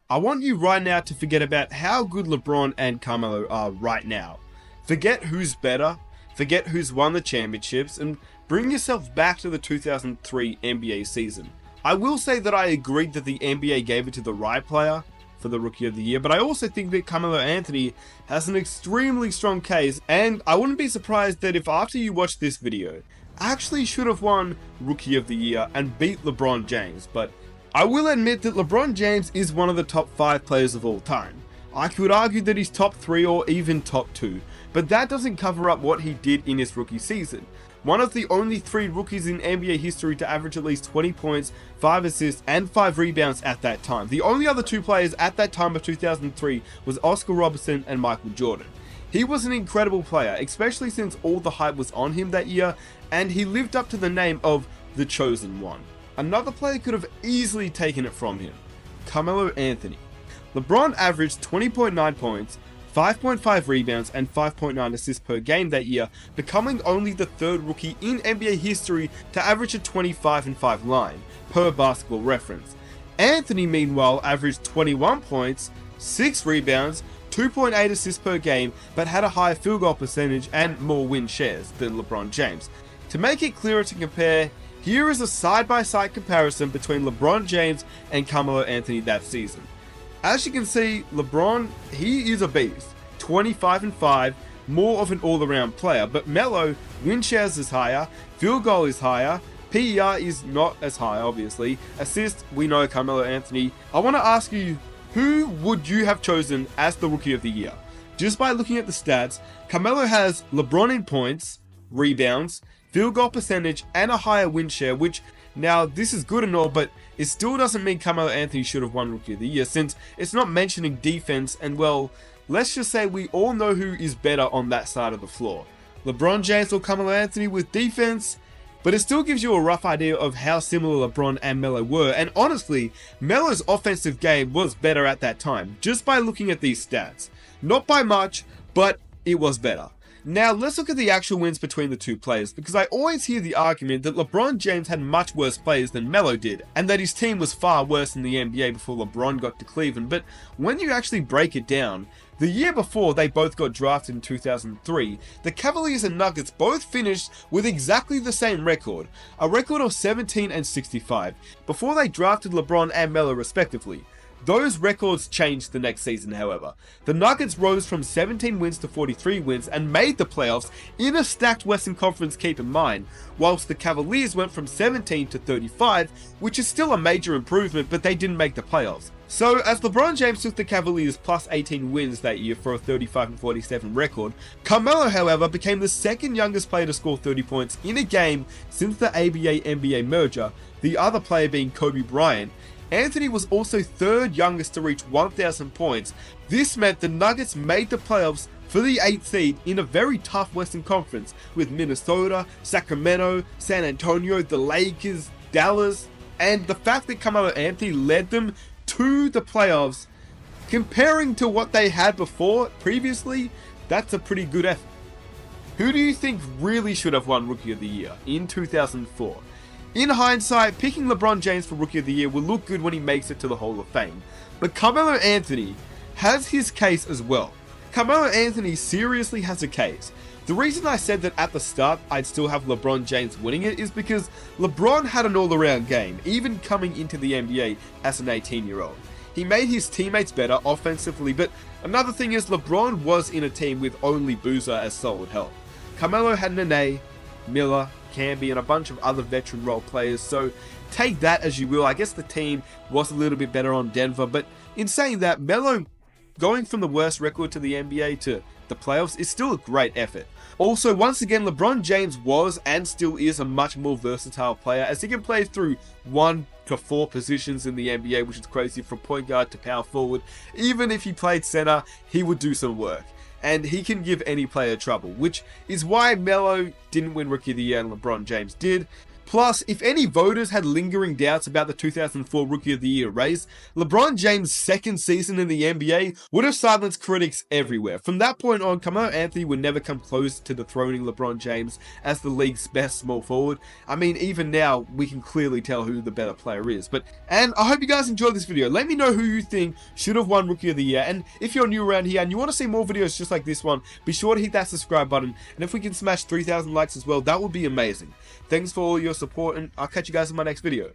I want you right now to forget about how good LeBron and Carmelo are right now. Forget who's better, forget who's won the championships, and bring yourself back to the 2003 NBA season. I will say that I agreed that the NBA gave it to the right player for the Rookie of the Year, but I also think that Carmelo Anthony has an extremely strong case, and I wouldn't be surprised that if after you watch this video, actually should have won Rookie of the Year and beat LeBron James. But I will admit that LeBron James is one of the top 5 players of all time. I could argue that he's top 3 or even top 2, but that doesn't cover up what he did in his rookie season. One of the only 3 rookies in NBA history to average at least 20 points, 5 assists, and 5 rebounds at that time. The only other 2 players at that time of 2003 was Oscar Robertson and Michael Jordan. He was an incredible player, especially since all the hype was on him that year, and he lived up to the name of the Chosen One. Another player could have easily taken it from him, Carmelo Anthony. LeBron averaged 20.9 points, 5.5 rebounds, and 5.9 assists per game that year, becoming only the 3rd rookie in NBA history to average a 25-5 line, per Basketball Reference. Anthony, meanwhile, averaged 21 points, 6 rebounds, 2.8 assists per game, but had a higher field goal percentage and more win shares than LeBron James. To make it clearer to compare, here is a side-by-side comparison between LeBron James and Carmelo Anthony that season. As you can see, LeBron, he is a beast. 25-5, more of an all-around player, but Melo, win shares is higher, field goal is higher, PER is not as high, obviously. Assists, we know Carmelo Anthony. I want to ask you, who would you have chosen as the Rookie of the Year? Just by looking at the stats, Carmelo has LeBron in points, rebounds, field goal percentage, and a higher win share, which, now this is good and all, but it still doesn't mean Carmelo Anthony should have won Rookie of the Year, since it's not mentioning defense, and well, let's just say we all know who is better on that side of the floor. LeBron James or Carmelo Anthony with defense, but it still gives you a rough idea of how similar LeBron and Melo were, and honestly, Melo's offensive game was better at that time, just by looking at these stats. Not by much, but it was better. Now let's look at the actual wins between the 2 players, because I always hear the argument that LeBron James had much worse players than Melo did, and that his team was far worse in the NBA before LeBron got to Cleveland, but when you actually break it down, the year before they both got drafted in 2003, the Cavaliers and Nuggets both finished with exactly the same record, a record of 17-65, before they drafted LeBron and Melo respectively. Those records changed the next season, however. The Nuggets rose from 17 wins to 43 wins and made the playoffs in a stacked Western Conference, keep in mind, whilst the Cavaliers went from 17 to 35, which is still a major improvement, but they didn't make the playoffs. So, as LeBron James took the Cavaliers plus 18 wins that year for a 35-47 record, Carmelo, however, became the 2nd youngest player to score 30 points in a game since the ABA-NBA merger, the other player being Kobe Bryant. Anthony was also 3rd youngest to reach 1,000 points. This meant the Nuggets made the playoffs for the 8th seed in a very tough Western Conference, with Minnesota, Sacramento, San Antonio, the Lakers, Dallas, and the fact that Carmelo Anthony led them to the playoffs, comparing to what they had before, previously, that's a pretty good effort. Who do you think really should have won Rookie of the Year in 2004? In hindsight, picking LeBron James for Rookie of the Year will look good when he makes it to the Hall of Fame, but Carmelo Anthony has his case as well. Carmelo Anthony seriously has a case. The reason I said that at the start I'd still have LeBron James winning it is because LeBron had an all-around game, even coming into the NBA as an 18-year-old. He made his teammates better offensively, but another thing is LeBron was in a team with only Boozer as solid help. Carmelo had Nene, Miller, Camby, and a bunch of other veteran role players, so take that as you will. I guess the team was a little bit better on Denver, but in saying that, Melo going from the worst record to the NBA to the playoffs is still a great effort. Also, once again, LeBron James was and still is a much more versatile player, as he can play through 1 to 4 positions in the NBA, which is crazy, from point guard to power forward. Even if he played center, he would do some work, and he can give any player trouble, which is why Melo didn't win Rookie of the Year and LeBron James did. Plus, if any voters had lingering doubts about the 2004 Rookie of the Year race, LeBron James' second season in the NBA would have silenced critics everywhere. From that point on, Carmelo Anthony would never come close to dethroning LeBron James as the league's best small forward. I mean, even now, we can clearly tell who the better player is. And I hope you guys enjoyed this video. Let me know who you think should have won Rookie of the Year. And if you're new around here and you want to see more videos just like this one, be sure to hit that subscribe button. And if we can smash 3,000 likes as well, that would be amazing. Thanks for all your support, and I'll catch you guys in my next video.